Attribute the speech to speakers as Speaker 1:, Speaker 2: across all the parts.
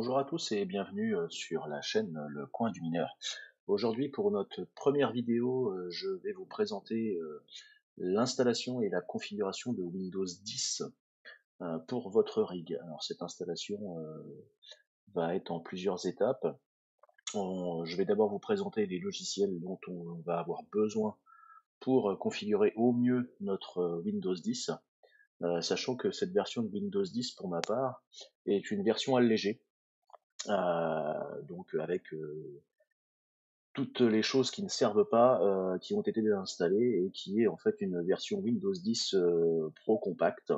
Speaker 1: Bonjour à tous et bienvenue sur la chaîne Le Coin du Mineur. Aujourd'hui, pour notre première vidéo, je vais vous présenter l'installation et la configuration de Windows 10 pour votre rig. Alors cette installation va être en plusieurs étapes. Je vais d'abord vous présenter les logiciels dont on va avoir besoin pour configurer au mieux notre Windows 10, sachant que cette version de Windows 10 pour ma part est une version allégée. Donc avec toutes les choses qui ne servent pas, qui ont été désinstallées et qui est en fait une version Windows 10 Pro compact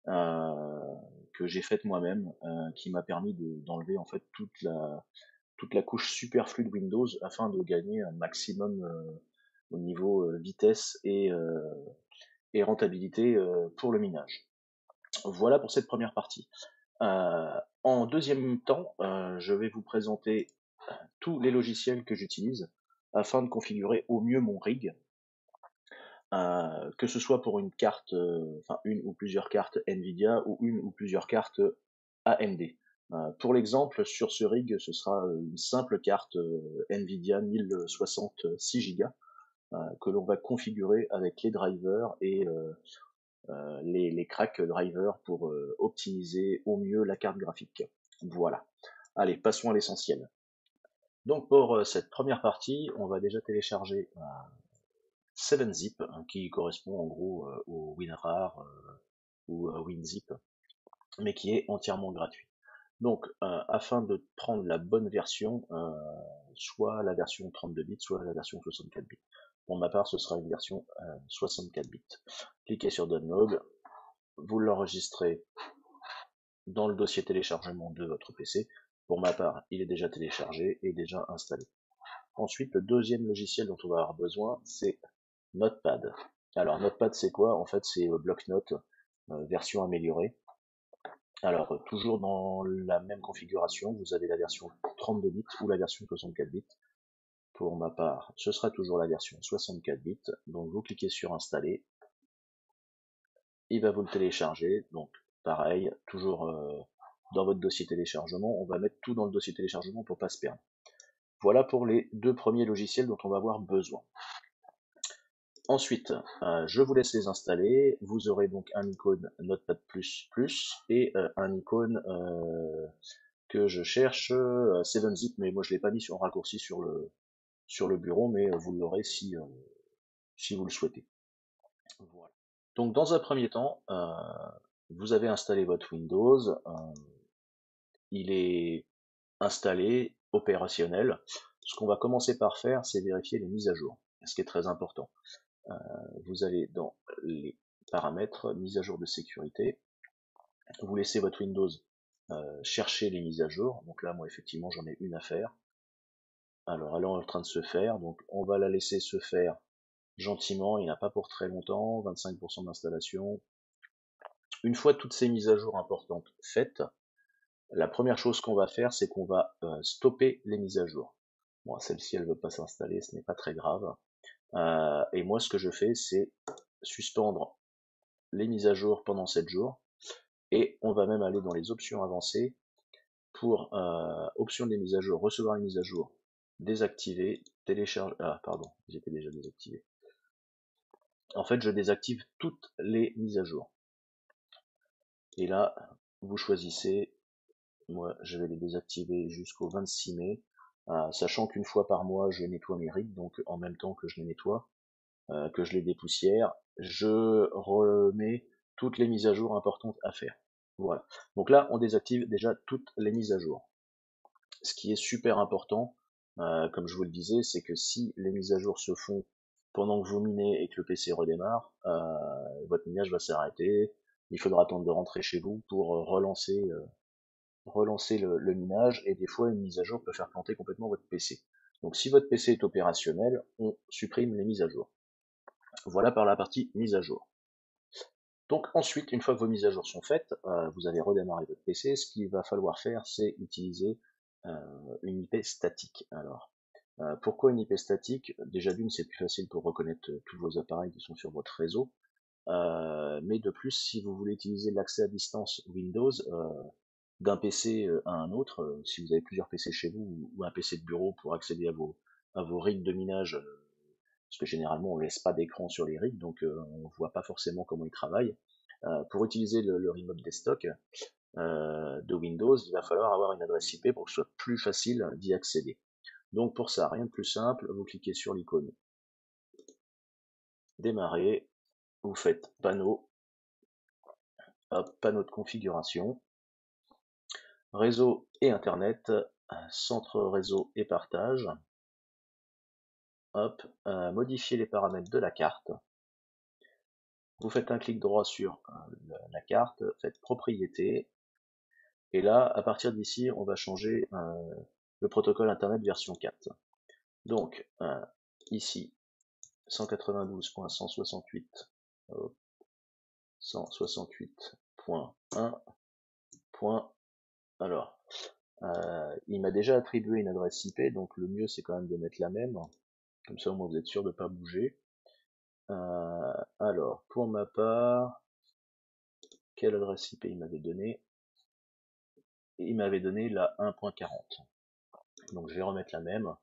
Speaker 1: que j'ai faite moi-même, qui m'a permis d'enlever en fait toute la couche superflue de Windows afin de gagner un maximum au niveau vitesse et rentabilité pour le minage. Voilà pour cette première partie. En deuxième temps, je vais vous présenter tous les logiciels que j'utilise afin de configurer au mieux mon rig, que ce soit pour une carte, enfin une ou plusieurs cartes Nvidia ou une ou plusieurs cartes AMD. Pour l'exemple, sur ce rig, ce sera une simple carte Nvidia 1066 Go que l'on va configurer avec les drivers et les crack drivers pour optimiser au mieux la carte graphique. Voilà. Allez, passons à l'essentiel. Donc pour cette première partie, on va déjà télécharger 7-zip, qui correspond en gros au WinRAR ou WinZip, mais qui est entièrement gratuit. Donc afin de prendre la bonne version, soit la version 32 bits, soit la version 64 bits. Pour ma part, ce sera une version 64 bits. Cliquez sur Download, vous l'enregistrez dans le dossier téléchargement de votre PC. Pour ma part, il est déjà téléchargé et déjà installé. Ensuite, le deuxième logiciel dont on va avoir besoin, c'est Notepad. Alors, Notepad, c'est quoi? En fait, c'est bloc-notes, version améliorée. Alors, toujours dans la même configuration, vous avez la version 32 bits ou la version 64 bits. Pour ma part, ce sera toujours la version 64 bits. Donc, vous cliquez sur Installer. Il va vous le télécharger. Donc, pareil, toujours dans votre dossier téléchargement. On va mettre tout dans le dossier téléchargement pour pas se perdre. Voilà pour les deux premiers logiciels dont on va avoir besoin. Ensuite, je vous laisse les installer. Vous aurez donc un icône Notepad++ et un icône que je cherche 7-zip, mais moi je l'ai pas mis en raccourci sur le bureau, mais vous l'aurez si vous le souhaitez. Voilà. Donc dans un premier temps, vous avez installé votre Windows, il est installé, opérationnel. Ce qu'on va commencer par faire, c'est vérifier les mises à jour, ce qui est très important. Vous allez dans les paramètres, mise à jour de sécurité, vous laissez votre Windows chercher les mises à jour. Donc là, moi, effectivement, j'en ai une à faire. Alors, elle est en train de se faire, donc on va la laisser se faire gentiment, il n'y en a pas pour très longtemps, 25% d'installation. Une fois toutes ces mises à jour importantes faites, la première chose qu'on va faire, c'est qu'on va stopper les mises à jour. Bon, celle-ci, elle ne veut pas s'installer, ce n'est pas très grave. Et moi, ce que je fais, c'est suspendre les mises à jour pendant 7 jours. Et on va même aller dans les options avancées pour option des mises à jour, recevoir une mise à jour, désactiver, télécharger. Ah, pardon, j'étais déjà désactivé. En fait, je désactive toutes les mises à jour. Et là, vous choisissez. Moi, je vais les désactiver jusqu'au 26 mai, sachant qu'une fois par mois, je nettoie mes rigs, donc en même temps que je les nettoie, que je les dépoussière, je remets toutes les mises à jour importantes à faire. Voilà. Donc là, on désactive déjà toutes les mises à jour. Ce qui est super important, comme je vous le disais, c'est que si les mises à jour se font pendant que vous minez et que le PC redémarre, votre minage va s'arrêter. Il faudra attendre de rentrer chez vous pour relancer le minage, et des fois une mise à jour peut faire planter complètement votre PC. Donc si votre PC est opérationnel, on supprime les mises à jour. Voilà par la partie mise à jour. Donc ensuite, une fois que vos mises à jour sont faites, vous avez redémarré votre PC, ce qu'il va falloir faire, c'est utiliser une IP statique. Alors, pourquoi une IP statique? Déjà d'une, c'est plus facile pour reconnaître tous vos appareils qui sont sur votre réseau, mais de plus, si vous voulez utiliser l'accès à distance Windows, d'un PC à un autre, si vous avez plusieurs PC chez vous ou un PC de bureau pour accéder à vos rigs de minage, parce que généralement on laisse pas d'écran sur les rigs, donc on voit pas forcément comment ils travaillent. Pour utiliser le remote desktop de Windows, il va falloir avoir une adresse IP pour que ce soit plus facile d'y accéder. Donc pour ça, rien de plus simple, vous cliquez sur l'icône démarrer, vous faites panneau, hop, panneau de configuration, réseau et internet, centre réseau et partage, hop, modifier les paramètres de la carte. Vous faites un clic droit sur la carte, faites propriété, et là, à partir d'ici, on va changer le protocole internet version 4. Donc, ici, 192.168.1. Alors, il m'a déjà attribué une adresse IP, donc le mieux c'est quand même de mettre la même, comme ça au moins vous êtes sûr de ne pas bouger. Alors, pour ma part, quelle adresse IP il m'avait donné? Il m'avait donné la 1.40. Donc je vais remettre la même.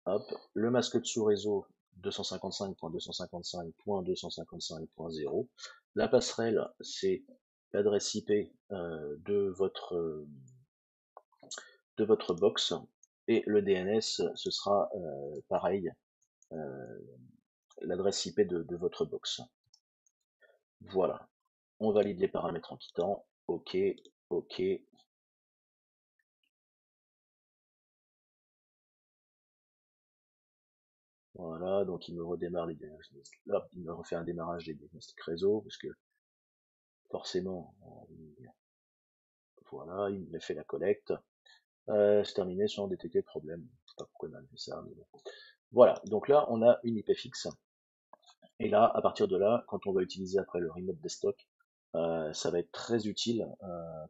Speaker 1: Hop, le masque de sous-réseau 255.255.255.0. La passerelle, c'est l'adresse IP de votre box. Et le DNS, ce sera pareil, l'adresse IP de votre box. Voilà. On valide les paramètres en quittant. OK, OK. Voilà, donc il me redémarre les diagnostics. Là, il me refait un démarrage des diagnostics réseau, parce que forcément, voilà, il me fait la collecte. C'est terminé sans détecter de problème. Je sais pas pourquoi il m'a fait ça, mais bon. Voilà, donc là, on a une IP fixe. Et là, à partir de là, quand on va utiliser après le remote desktop, ça va être très utile.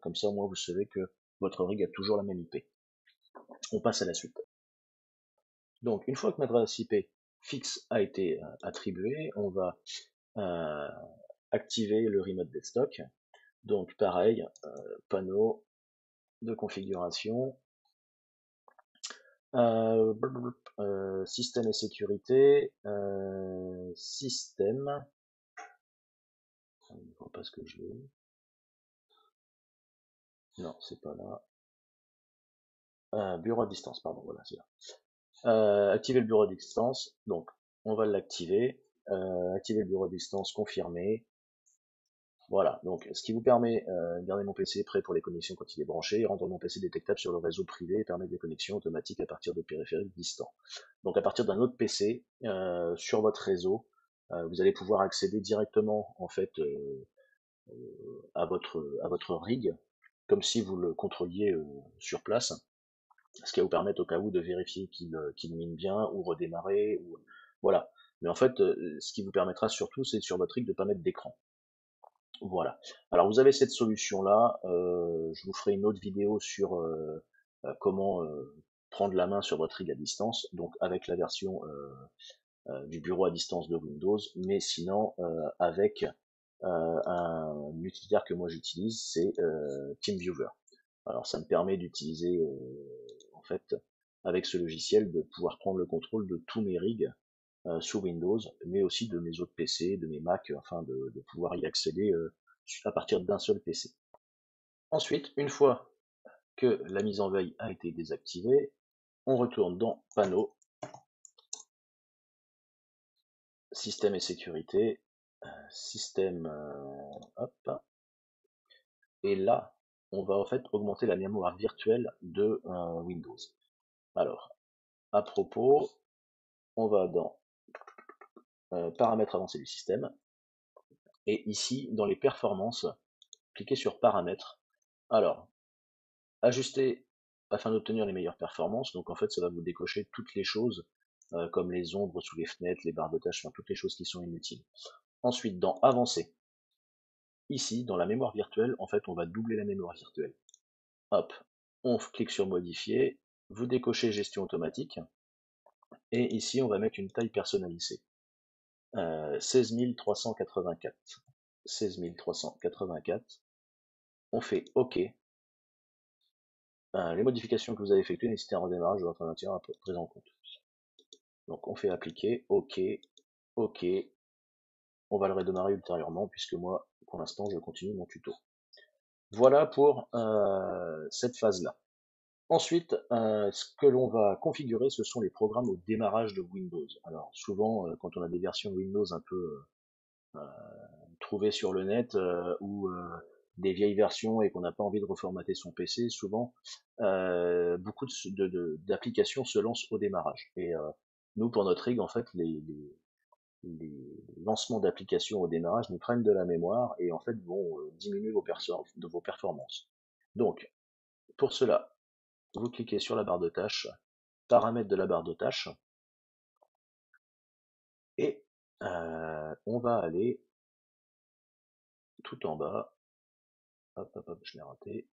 Speaker 1: Comme ça, au moins, vous savez que votre rig a toujours la même IP. On passe à la suite. Donc, une fois que notre adresse IP fixe a été attribuée, on va activer le remote desktop. Donc, pareil, panneau de configuration, système et sécurité, système, je ne vois pas ce que je veux. Non, c'est pas là. Bureau à distance, pardon, voilà, c'est là. Activer le bureau à distance, donc on va l'activer. Activer le bureau à distance, confirmer. Voilà, donc ce qui vous permet de garder mon PC prêt pour les connexions quand il est branché, et rendre mon PC détectable sur le réseau privé et permettre des connexions automatiques à partir de périphériques distants. Donc à partir d'un autre PC sur votre réseau, vous allez pouvoir accéder directement en fait à votre rig, comme si vous le contrôliez sur place, ce qui va vous permettre au cas où de vérifier qu'il mine bien ou redémarrer, ou voilà. Mais en fait, ce qui vous permettra surtout, c'est sur votre rig de pas mettre d'écran. Voilà. Alors vous avez cette solution-là. Je vous ferai une autre vidéo sur comment prendre la main sur votre rig à distance, donc avec la version du bureau à distance de Windows, mais sinon avec un utilitaire que moi j'utilise, c'est TeamViewer. Alors ça me permet d'utiliser en fait avec ce logiciel de pouvoir prendre le contrôle de tous mes rigs sous Windows, mais aussi de mes autres PC, de mes Mac, afin de pouvoir y accéder à partir d'un seul PC. Ensuite, une fois que la mise en veille a été désactivée, on retourne dans Panneau, Système et sécurité, Système, hop, et là, on va en fait augmenter la mémoire virtuelle de Windows. Alors, à propos, on va dans Paramètres avancés du système, et ici, dans les performances, cliquez sur Paramètres. Alors, ajuster afin d'obtenir les meilleures performances. Donc en fait, ça va vous décocher toutes les choses, comme les ombres sous les fenêtres, les barres de tâches, enfin toutes les choses qui sont inutiles. Ensuite, dans Avancer, ici, dans la mémoire virtuelle, en fait, on va doubler la mémoire virtuelle. Hop, on clique sur Modifier, vous décochez Gestion automatique, et ici, on va mettre une taille personnalisée. 16384. 16384. On fait OK. les modifications que vous avez effectuées nécessitent un redémarrage de votre ordinateur pris en compte. Donc on fait appliquer, OK, OK. On va le redémarrer ultérieurement puisque moi, pour l'instant, je continue mon tuto. Voilà pour cette phase-là. Ensuite, ce que l'on va configurer, ce sont les programmes au démarrage de Windows. Alors souvent, quand on a des versions Windows un peu trouvées sur le net ou des vieilles versions et qu'on n'a pas envie de reformater son PC, souvent beaucoup d'applications se lancent au démarrage. Et nous, pour notre rig, en fait, les lancements d'applications au démarrage nous prennent de la mémoire et en fait vont diminuer vos performances. Donc, pour cela, vous cliquez sur la barre de tâches, paramètres de la barre de tâches, et on va aller tout en bas. Hop, hop, hop, je l'ai raté.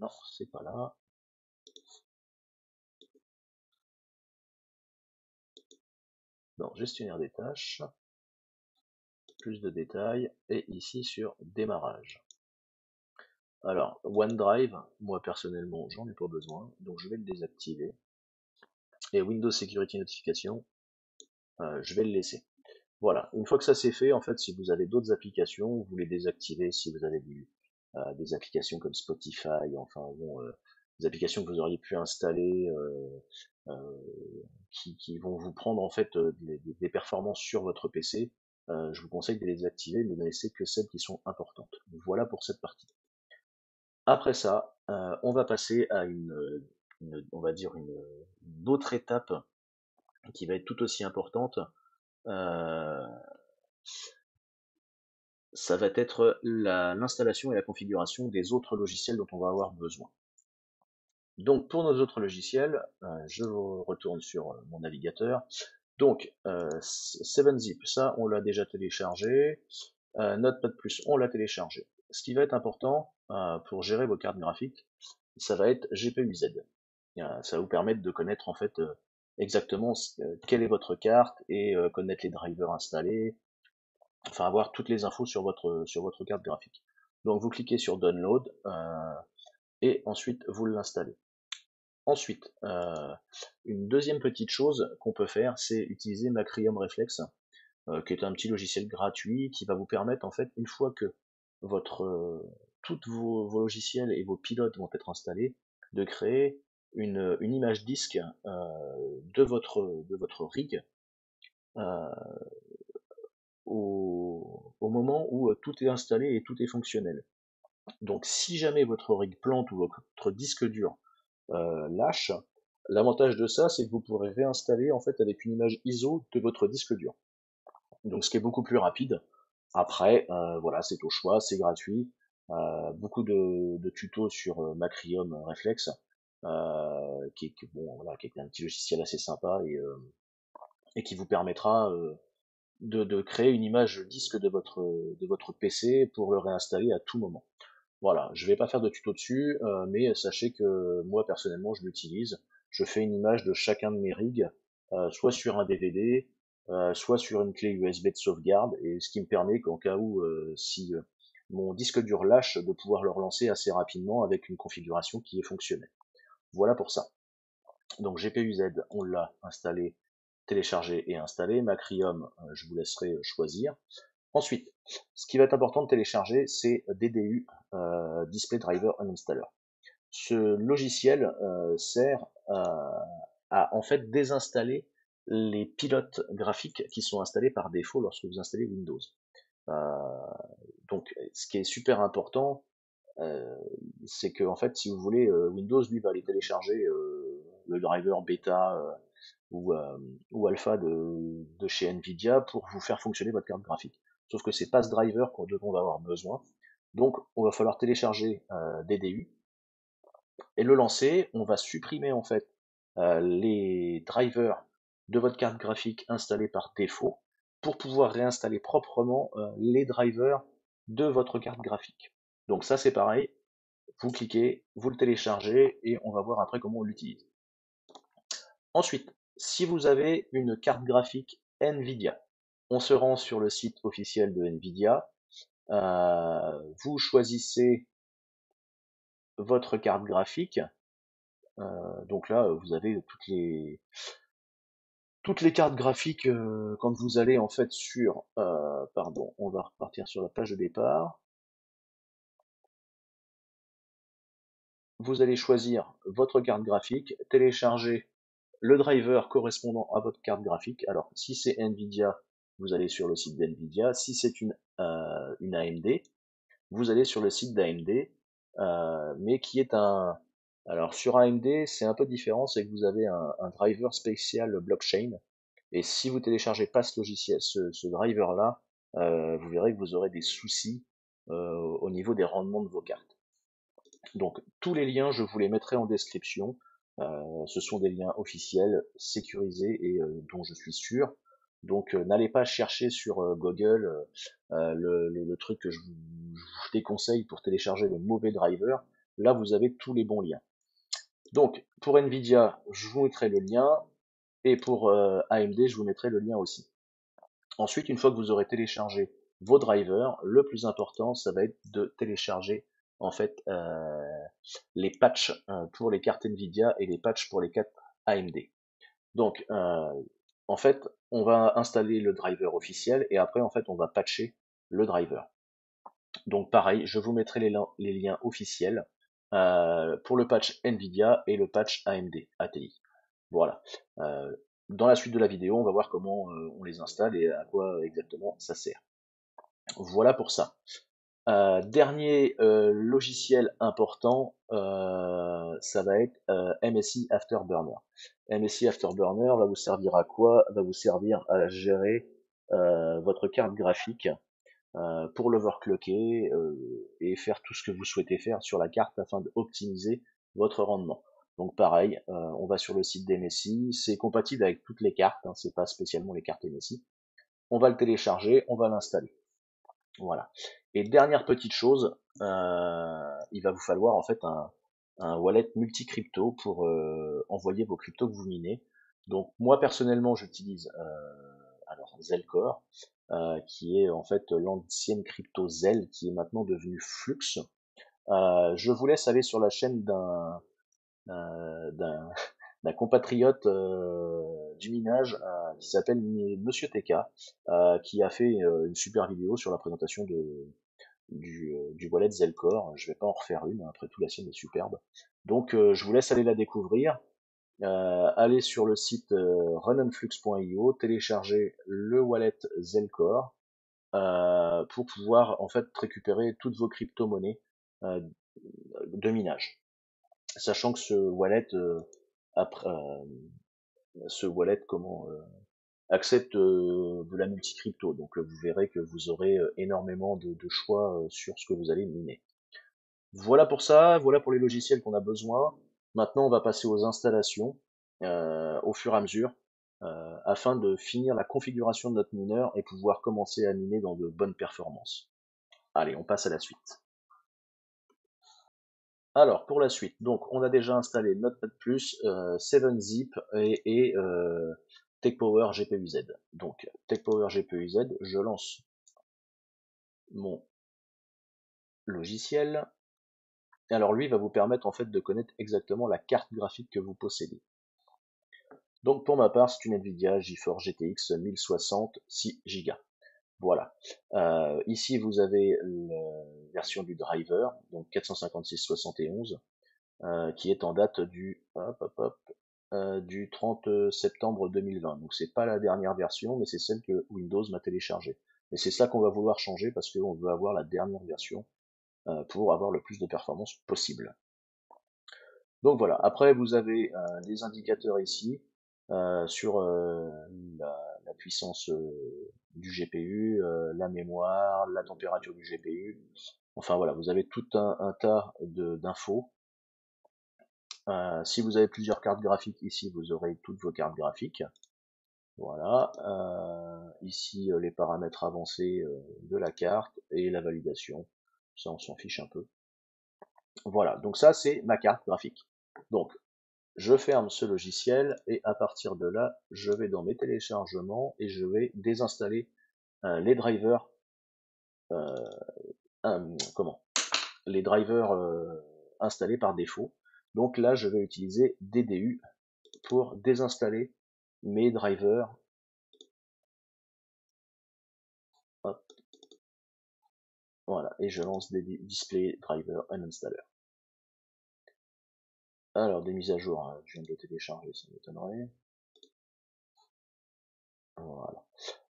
Speaker 1: Non, c'est pas là. Dans gestionnaire des tâches, plus de détails, et ici sur démarrage. Alors, OneDrive, moi personnellement, j'en ai pas besoin, donc je vais le désactiver. Et Windows Security Notification, je vais le laisser. Voilà, une fois que ça c'est fait, en fait, si vous avez d'autres applications, vous les désactivez. Si vous avez des applications comme Spotify, enfin bon, des applications que vous auriez pu installer qui vont vous prendre en fait des performances sur votre PC, je vous conseille de les désactiver, ne laissez que celles qui sont importantes. Voilà pour cette partie. Après ça, on va passer à on va dire une autre étape qui va être tout aussi importante. Ça va être l'installation et la configuration des autres logiciels dont on va avoir besoin. Donc pour nos autres logiciels, je retourne sur mon navigateur. Donc 7-Zip, ça on l'a déjà téléchargé. Notepad+, on l'a téléchargé. Ce qui va être important pour gérer vos cartes graphiques, ça va être GPU-Z. Ça va vous permettre de connaître en fait exactement quelle est votre carte et connaître les drivers installés, enfin avoir toutes les infos sur votre carte graphique. Donc vous cliquez sur Download et ensuite vous l'installez. Ensuite, une deuxième petite chose qu'on peut faire, c'est utiliser Macrium Reflex, qui est un petit logiciel gratuit qui va vous permettre, en fait, une fois que toutes vos logiciels et vos pilotes vont être installés, de créer une image disque de votre rig au moment où tout est installé et tout est fonctionnel. Donc si jamais votre rig plante ou votre disque dur lâche, l'avantage de ça, c'est que vous pourrez réinstaller en fait avec une image ISO de votre disque dur. Donc ce qui est beaucoup plus rapide. Après, voilà, c'est au choix, c'est gratuit. Beaucoup de tutos sur Macrium Reflex, bon, voilà, qui est un petit logiciel assez sympa et qui vous permettra de créer une image disque de votre PC pour le réinstaller à tout moment. Voilà, je vais pas faire de tuto dessus, mais sachez que moi personnellement je l'utilise. Je fais une image de chacun de mes rigs, soit sur un DVD, soit sur une clé USB de sauvegarde, et ce qui me permet qu'en cas où si mon disque dur lâche, de pouvoir le relancer assez rapidement avec une configuration qui est fonctionnelle. Voilà pour ça. Donc GPU-Z, on l'a installé, téléchargé et installé. Macrium, je vous laisserai choisir. Ensuite, ce qui va être important de télécharger, c'est DDU, Display Driver Uninstaller. Ce logiciel sert à en fait désinstaller les pilotes graphiques qui sont installés par défaut lorsque vous installez Windows. Donc, ce qui est super important, c'est que en fait, si vous voulez, Windows lui va aller télécharger le driver bêta ou alpha de chez Nvidia pour vous faire fonctionner votre carte graphique. Sauf que c'est pas ce driver dont on va avoir besoin. Donc, on va falloir télécharger DDU et le lancer. On va supprimer en fait les drivers de votre carte graphique installés par défaut pour pouvoir réinstaller proprement les drivers de votre carte graphique. Donc ça c'est pareil, vous cliquez, vous le téléchargez et on va voir après comment on l'utilise. Ensuite, si vous avez une carte graphique Nvidia, on se rend sur le site officiel de NVIDIA. Vous choisissez votre carte graphique. Donc là, vous avez toutes les cartes graphiques quand vous allez en fait sur... pardon, on va repartir sur la page de départ. Vous allez choisir votre carte graphique, télécharger le driver correspondant à votre carte graphique. Alors, si c'est NVIDIA, vous allez sur le site d'NVIDIA. Si c'est une AMD, vous allez sur le site d'AMD, mais qui est un... Alors, sur AMD, c'est un peu différent, c'est que vous avez un driver spécial blockchain. Et si vous téléchargez pas ce logiciel, ce driver-là, vous verrez que vous aurez des soucis au niveau des rendements de vos cartes. Donc tous les liens, je vous les mettrai en description. Ce sont des liens officiels, sécurisés et dont je suis sûr. Donc n'allez pas chercher sur Google le truc que je vous déconseille pour télécharger le mauvais driver. Là, vous avez tous les bons liens. Donc pour Nvidia, je vous mettrai le lien. Et pour AMD, je vous mettrai le lien aussi. Ensuite, une fois que vous aurez téléchargé vos drivers, le plus important, ça va être de télécharger en fait les patchs pour les cartes Nvidia et les patchs pour les cartes AMD. Donc, en fait, on va installer le driver officiel et après, en fait, on va patcher le driver. Donc, pareil, je vous mettrai les liens officiels pour le patch Nvidia et le patch AMD ATI. Voilà. Dans la suite de la vidéo, on va voir comment on les installe et à quoi exactement ça sert. Voilà pour ça. Dernier logiciel important, ça va être MSI Afterburner. MSI Afterburner va vous servir à quoi? Va vous servir à gérer votre carte graphique pour l'overclocker et faire tout ce que vous souhaitez faire sur la carte afin d'optimiser votre rendement. Donc pareil, on va sur le site d'MSI, c'est compatible avec toutes les cartes, hein, c'est pas spécialement les cartes MSI. On va le télécharger, on va l'installer. Voilà. Et dernière petite chose, il va vous falloir en fait un wallet multi-crypto pour envoyer vos cryptos que vous minez. Donc moi personnellement j'utilise alors Zelcore, qui est en fait l'ancienne crypto Zel qui est maintenant devenue Flux. Je vous laisse aller sur la chaîne d'un d'un compatriote du minage qui s'appelle Monsieur TK, qui a fait une super vidéo sur la présentation du wallet Zelcore. Je vais pas en refaire une, après tout la sienne est superbe. Donc je vous laisse aller la découvrir. Allez sur le site runonflux.io, télécharger le wallet Zelcore pour pouvoir en fait récupérer toutes vos crypto-monnaies de minage. Sachant que ce wallet accepte de la multi-crypto, donc vous verrez que vous aurez énormément de choix sur ce que vous allez miner. Voilà pour ça, voilà pour les logiciels qu'on a besoin. Maintenant, on va passer aux installations au fur et à mesure afin de finir la configuration de notre mineur et pouvoir commencer à miner dans de bonnes performances. Allez, on passe à la suite. Alors, pour la suite, donc on a déjà installé Notepad+, 7-Zip et TechPower GPU-Z. Donc, TechPower GPU-Z, je lance mon logiciel. Alors lui va vous permettre en fait de connaître exactement la carte graphique que vous possédez. Donc pour ma part, c'est une Nvidia GeForce GTX 1060 6 Go. Voilà. Ici vous avez la version du driver, donc 456.71, qui est en date du du 30 septembre 2020. Donc c'est pas la dernière version, mais c'est celle que Windows m'a téléchargée. Et c'est ça qu'on va vouloir changer parce qu'on veut avoir la dernière version pour avoir le plus de performance possible. Donc voilà, après vous avez des indicateurs ici sur la puissance du GPU, la mémoire, la température du GPU. Enfin voilà, vous avez tout un tas d'infos. Si vous avez plusieurs cartes graphiques ici, vous aurez toutes vos cartes graphiques. Voilà, ici les paramètres avancés de la carte et la validation. Ça on s'en fiche un peu. Voilà, donc ça c'est ma carte graphique. Donc je ferme ce logiciel et à partir de là, je vais dans mes téléchargements et je vais désinstaller les drivers, comment, les drivers installés par défaut. Donc là, je vais utiliser DDU pour désinstaller mes drivers. Hop, voilà, et je lance des display driver uninstaller. Alors, des mises à jour, hein, je viens de le télécharger, ça m'étonnerait. Voilà.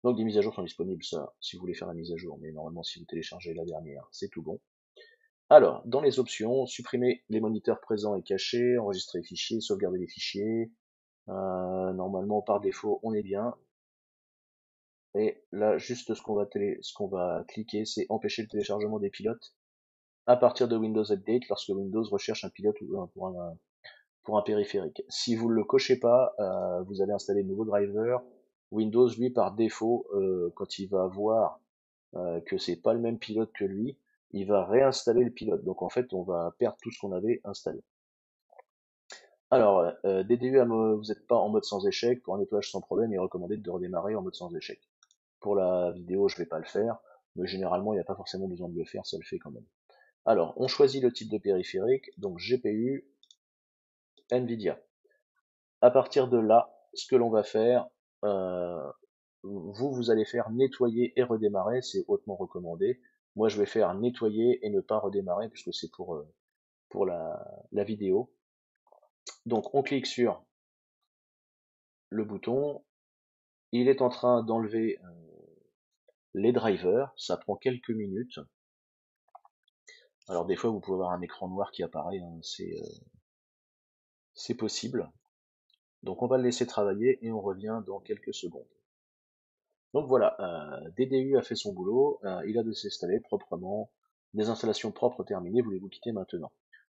Speaker 1: Donc des mises à jour sont disponibles, ça, si vous voulez faire la mise à jour, mais normalement si vous téléchargez la dernière, c'est tout bon. Alors, dans les options, supprimer les moniteurs présents et cachés, enregistrer les fichiers, sauvegarder les fichiers. Normalement, par défaut, on est bien. Et là, juste ce qu'on va cliquer, c'est empêcher le téléchargement des pilotes à partir de Windows Update lorsque Windows recherche un pilote ou pour un périphérique. Si vous ne le cochez pas, vous allez installer de nouveaux drivers. Windows, lui, par défaut, quand il va voir que c'est pas le même pilote que lui, il va réinstaller le pilote. Donc en fait, on va perdre tout ce qu'on avait installé. Alors, DDU, vous n'êtes pas en mode sans échec. Pour un nettoyage sans problème, il est recommandé de redémarrer en mode sans échec. Pour la vidéo, je vais pas le faire, mais généralement, il n'y a pas forcément besoin de le faire, ça le fait quand même. Alors, on choisit le type de périphérique, donc GPU, NVIDIA. À partir de là, ce que l'on va faire, vous allez faire nettoyer et redémarrer, c'est hautement recommandé. Moi, je vais faire nettoyer et ne pas redémarrer, puisque c'est pour la vidéo. Donc, on clique sur le bouton. Il est en train d'enlever les drivers. Ça prend quelques minutes. Alors, des fois, vous pouvez avoir un écran noir qui apparaît. Hein, c'est possible. Donc, on va le laisser travailler et on revient dans quelques secondes. Donc voilà, DDU a fait son boulot, il a désinstallé proprement, des installations propres terminées, voulez-vous quitter maintenant?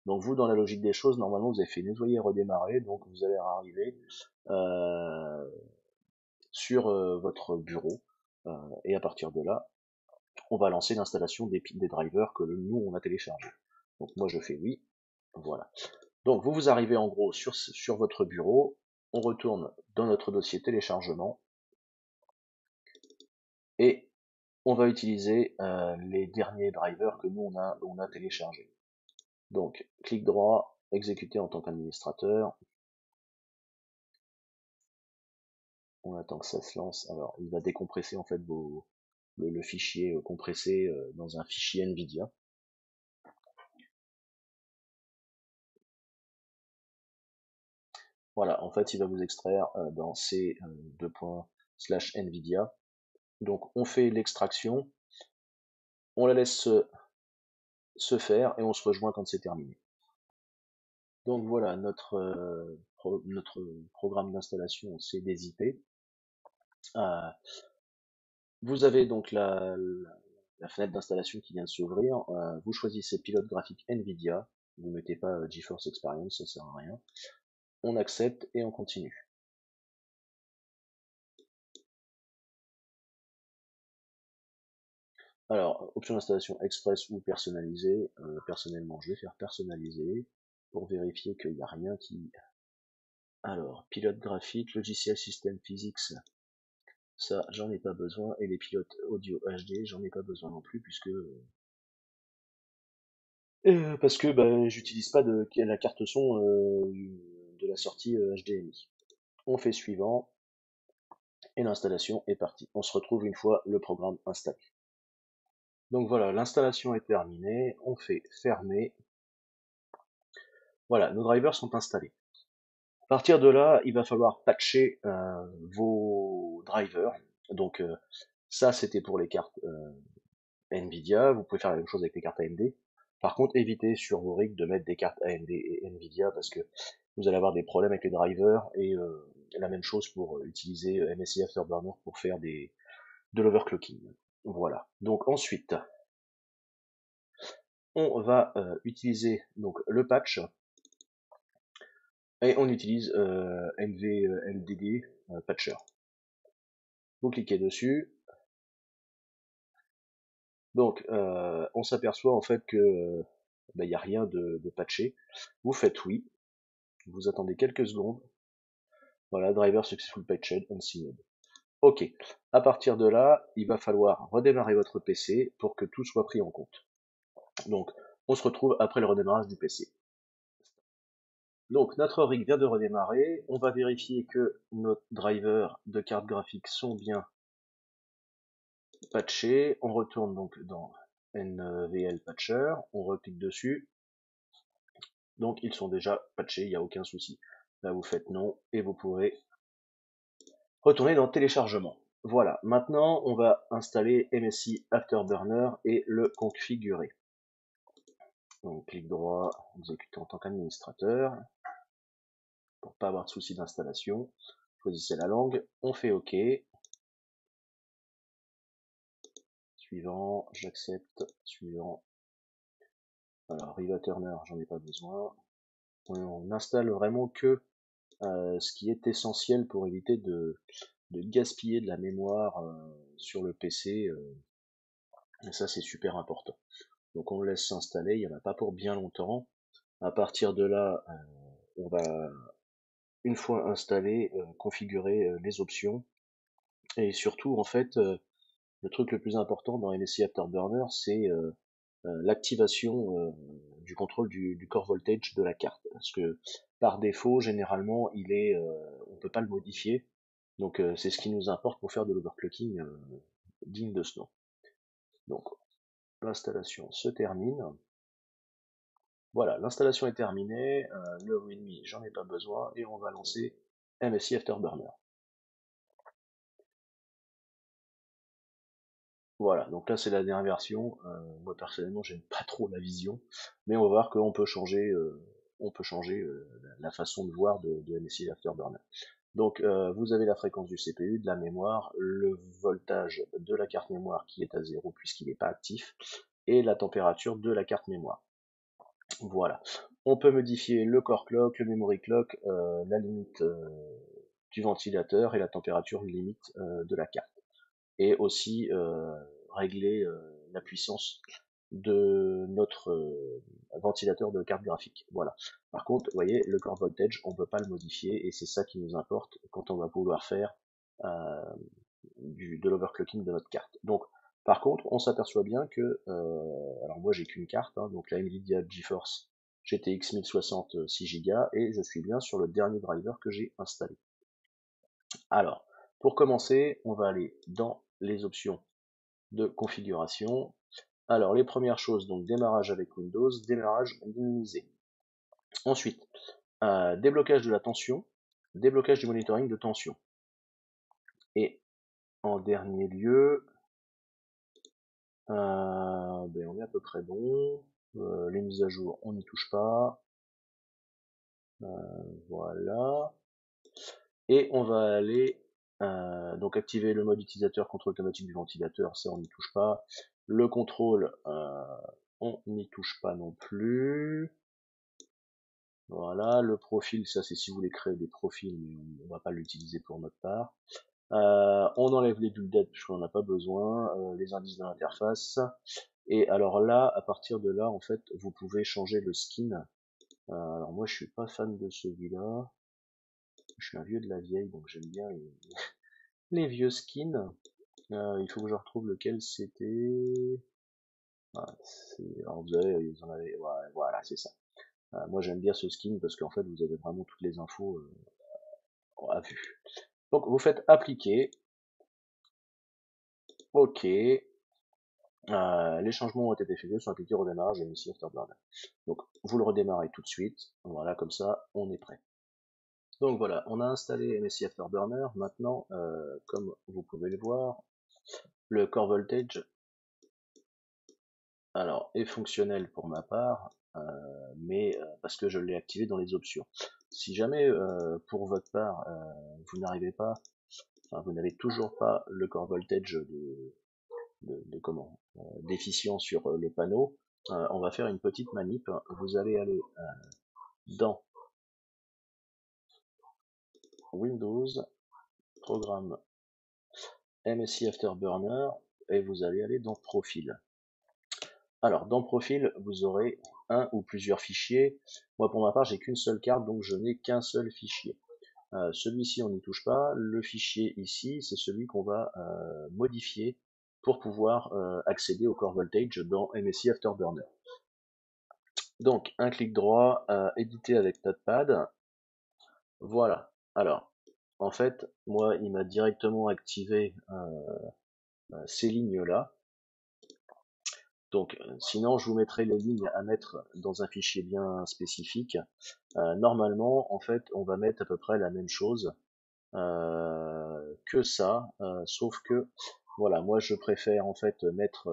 Speaker 1: Donc vous, dans la logique des choses, normalement vous avez fait nettoyer et redémarrer, donc vous allez arriver sur votre bureau, et à partir de là, on va lancer l'installation des drivers que nous on a téléchargés. Donc moi je fais oui, voilà. Donc vous arrivez en gros sur votre bureau, on retourne dans notre dossier téléchargement, et on va utiliser les derniers drivers que nous on a téléchargés. Donc, clic droit, exécuter en tant qu'administrateur. On attend que ça se lance. Alors, il va décompresser en fait le fichier compressé dans un fichier NVIDIA. Voilà, en fait, il va vous extraire dans ces c:/NVIDIA. Donc, on fait l'extraction, on la laisse se faire et on se rejoint quand c'est terminé. Donc voilà, notre programme d'installation, c'est des IP. Vous avez donc la fenêtre d'installation qui vient de s'ouvrir. Vous choisissez pilote graphique NVIDIA. Vous ne mettez pas GeForce Experience, ça sert à rien. On accepte et on continue. Alors, option d'installation express ou personnalisée. Personnellement, je vais faire personnalisé pour vérifier qu'il n'y a rien qui... Alors, pilote graphique, logiciel système physics, ça, j'en ai pas besoin. Et les pilotes audio HD, j'en ai pas besoin non plus, puisque parce que bah, j'utilise pas la carte son de la sortie HDMI. On fait suivant et l'installation est partie. On se retrouve une fois le programme installé. Donc voilà, l'installation est terminée. On fait fermer. Voilà, nos drivers sont installés. À partir de là, il va falloir patcher vos drivers. Donc ça, c'était pour les cartes Nvidia. Vous pouvez faire la même chose avec les cartes AMD. Par contre, évitez sur vos rigs de mettre des cartes AMD et Nvidia parce que vous allez avoir des problèmes avec les drivers et la même chose pour utiliser MSI Afterburner pour faire de l'overclocking. Voilà. Donc ensuite, on va utiliser donc le patch et on utilise NVLDD Patcher. Vous cliquez dessus. Donc on s'aperçoit en fait que il n'y a rien de patché. Vous faites oui. Vous attendez quelques secondes. Voilà, driver successful patched, unsealed. Ok. À partir de là, il va falloir redémarrer votre PC pour que tout soit pris en compte. Donc, on se retrouve après le redémarrage du PC. Donc, notre rig vient de redémarrer. On va vérifier que nos drivers de carte graphique sont bien patchés. On retourne donc dans NVL Patcher. On reclique dessus. Donc, ils sont déjà patchés, il n'y a aucun souci. Là, vous faites non et vous pourrez retourner dans téléchargement. Voilà, maintenant on va installer MSI Afterburner et le configurer. Donc clic droit, exécuter en tant qu'administrateur, pour pas avoir de soucis d'installation. Choisissez la langue, on fait OK. Suivant, j'accepte, suivant. Alors Riva Turner, j'en ai pas besoin. On installe vraiment que ce qui est essentiel pour éviter de gaspiller de la mémoire sur le PC. Et ça c'est super important. Donc on le laisse s'installer, il n'y en a pas pour bien longtemps. À partir de là, on va, une fois installé, configurer les options. Et surtout, en fait, le truc le plus important dans MSI Afterburner, c'est l'activation du contrôle du core voltage de la carte. Parce que par défaut, généralement, on peut pas le modifier. Donc c'est ce qui nous importe pour faire de l'overclocking digne de ce nom. Donc l'installation se termine. Voilà, l'installation est terminée, le README, j'en ai pas besoin, et on va lancer MSI Afterburner. Voilà, donc là c'est la dernière version. Moi personnellement j'aime pas trop la vision, mais on va voir qu'on peut changer, la façon de voir de MSI Afterburner. Donc vous avez la fréquence du CPU, de la mémoire, le voltage de la carte mémoire qui est à 0 puisqu'il n'est pas actif, et la température de la carte mémoire. Voilà. On peut modifier le core clock, le memory clock, la limite du ventilateur et la température limite de la carte. Et aussi régler la puissance de notre ventilateur de carte graphique. Voilà. Par contre, vous voyez, le core voltage, on ne peut pas le modifier et c'est ça qui nous importe quand on va vouloir faire euh, de l'overclocking de notre carte. Donc, par contre, on s'aperçoit bien que, alors moi j'ai qu'une carte, hein, donc la Nvidia GeForce GTX 1060 6 Go et je suis bien sur le dernier driver que j'ai installé. Alors, pour commencer, on va aller dans les options de configuration. Alors, les premières choses, donc démarrage avec Windows, démarrage minimisé. Ensuite, déblocage de la tension, déblocage du monitoring de tension. Et en dernier lieu, ben on est à peu près bon. Les mises à jour, on n'y touche pas. Voilà. Et on va aller donc activer le mode utilisateur contrôle automatique du ventilateur, ça on n'y touche pas. Le contrôle, on n'y touche pas non plus. Voilà, le profil, ça c'est si vous voulez créer des profils, mais on va pas l'utiliser pour notre part. On enlève les build dates puisqu'on n'en a pas besoin, les indices de l'interface. Et alors là, à partir de là, en fait, vous pouvez changer le skin. Alors moi, je suis pas fan de celui-là. Je suis un vieux de la vieille, donc j'aime bien les vieux skins. Il faut que je retrouve lequel c'était. Ah, alors vous avez, vous en avez, ouais, voilà, c'est ça. Moi j'aime bien ce skin parce qu'en fait vous avez vraiment toutes les infos à vue. Donc vous faites appliquer, OK. Les changements ont été effectués, sont appliqués au redémarrage de MSI Afterburner. Donc vous le redémarrez tout de suite. Voilà, comme ça on est prêt. Donc voilà, on a installé MSI Afterburner. Maintenant, comme vous pouvez le voir, le core voltage alors est fonctionnel pour ma part, mais parce que je l'ai activé dans les options. Si jamais pour votre part vous n'arrivez pas, enfin vous n'avez toujours pas le core voltage de comment déficient sur le panneau, on va faire une petite manip. Vous allez aller dans Windows, Programme MSI Afterburner et vous allez aller dans Profil. Alors dans Profil, vous aurez un ou plusieurs fichiers. Moi pour ma part, j'ai qu'une seule carte, donc je n'ai qu'un seul fichier. Celui-ci, on n'y touche pas. Le fichier ici, c'est celui qu'on va modifier pour pouvoir accéder au core voltage dans MSI Afterburner. Donc, un clic droit, éditer avec Notepad. Voilà. Alors, en fait, moi, il m'a directement activé ces lignes-là. Donc, sinon, je vous mettrai les lignes à mettre dans un fichier bien spécifique. Normalement, en fait, on va mettre à peu près la même chose que ça, sauf que, voilà, moi, je préfère en fait mettre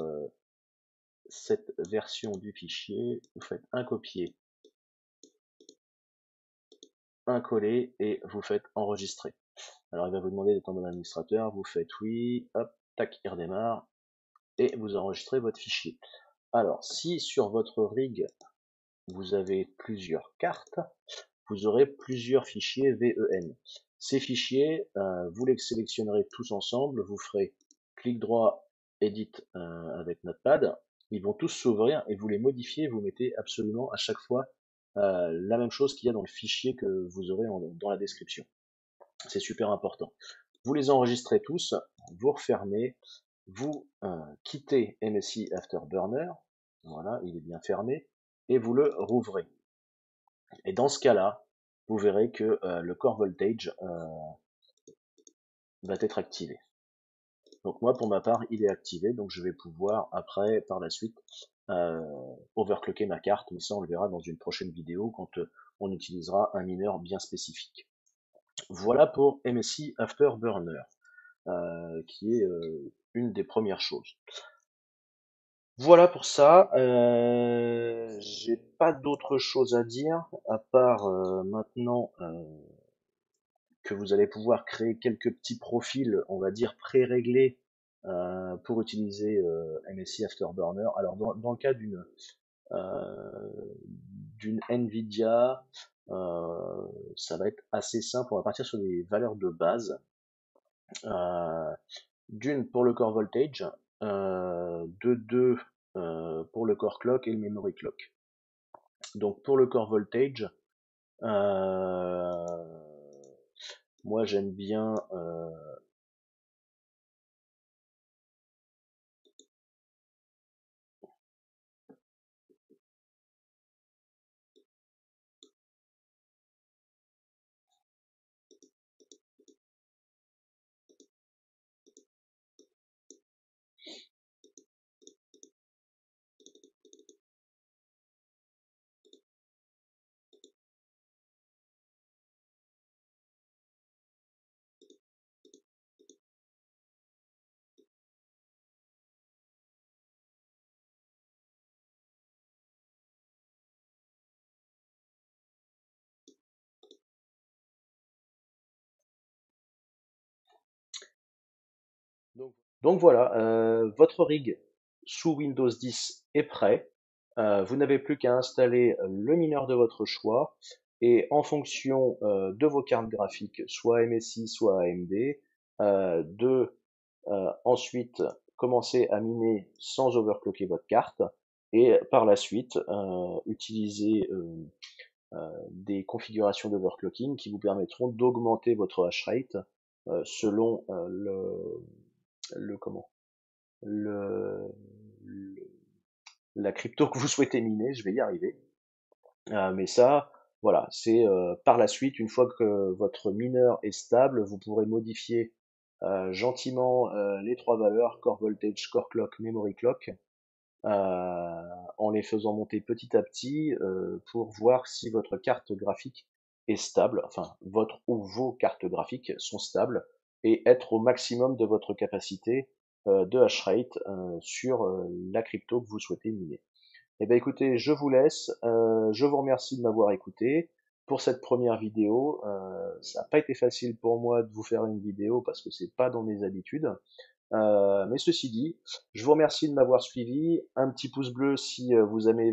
Speaker 1: cette version du fichier. Vous faites un copier, un coller et vous faites enregistrer. Alors, il va vous demander d'être en mode administrateur. Vous faites oui, hop, tac, il redémarre et vous enregistrez votre fichier. Alors, si sur votre rig, vous avez plusieurs cartes, vous aurez plusieurs fichiers VEN. Ces fichiers, vous les sélectionnerez tous ensemble, vous ferez clic droit, edit avec Notepad, ils vont tous s'ouvrir et vous les modifiez, vous mettez absolument à chaque fois la même chose qu'il y a dans le fichier que vous aurez dans la description. C'est super important. Vous les enregistrez tous, vous refermez, vous quittez MSI Afterburner, voilà, il est bien fermé, et vous le rouvrez. Et dans ce cas-là, vous verrez que le core voltage va être activé. Donc moi, pour ma part, il est activé, donc je vais pouvoir après, par la suite, overclocker ma carte, mais ça on le verra dans une prochaine vidéo quand on utilisera un mineur bien spécifique. Voilà pour MSI Afterburner, qui est une des premières choses. Voilà pour ça. J'ai pas d'autre chose à dire à part maintenant que vous allez pouvoir créer quelques petits profils, on va dire pré-réglés pour utiliser MSI Afterburner. Alors dans le cas d'une Nvidia, ça va être assez simple. On va partir sur des valeurs de base. Euh, d'une pour le core voltage, de deux pour le core clock et le memory clock. Donc pour le core voltage, moi j'aime bien donc voilà, votre rig sous Windows 10 est prêt. Vous n'avez plus qu'à installer le mineur de votre choix et en fonction de vos cartes graphiques, soit MSI, soit AMD, de ensuite commencer à miner sans overclocker votre carte et par la suite utiliser des configurations d'overclocking qui vous permettront d'augmenter votre hash rate selon le comment le, le- la crypto que vous souhaitez miner, je vais y arriver. Mais ça, voilà, c'est par la suite, une fois que votre mineur est stable, vous pourrez modifier gentiment les trois valeurs, core voltage, core clock, memory clock, en les faisant monter petit à petit pour voir si votre carte graphique est stable, enfin votre ou vos cartes graphiques sont stables et être au maximum de votre capacité de hash rate sur la crypto que vous souhaitez miner. Eh bien écoutez, je vous laisse, je vous remercie de m'avoir écouté pour cette première vidéo. Ça n'a pas été facile pour moi de vous faire une vidéo parce que c'est pas dans mes habitudes. Mais ceci dit, je vous remercie de m'avoir suivi. Un petit pouce bleu si vous avez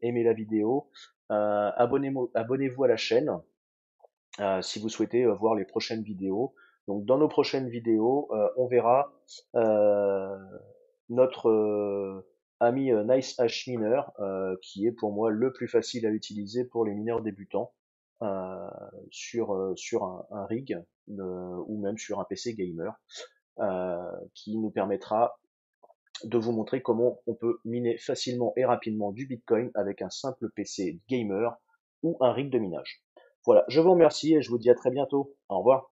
Speaker 1: aimé la vidéo. Abonnez-vous à la chaîne si vous souhaitez voir les prochaines vidéos. Donc dans nos prochaines vidéos, on verra euh, notre ami Nice Hash Miner, qui est pour moi le plus facile à utiliser pour les mineurs débutants. euh, sur un rig ou même sur un PC gamer qui nous permettra de vous montrer comment on peut miner facilement et rapidement du Bitcoin avec un simple PC gamer ou un rig de minage. Voilà, je vous remercie et je vous dis à très bientôt. Au revoir.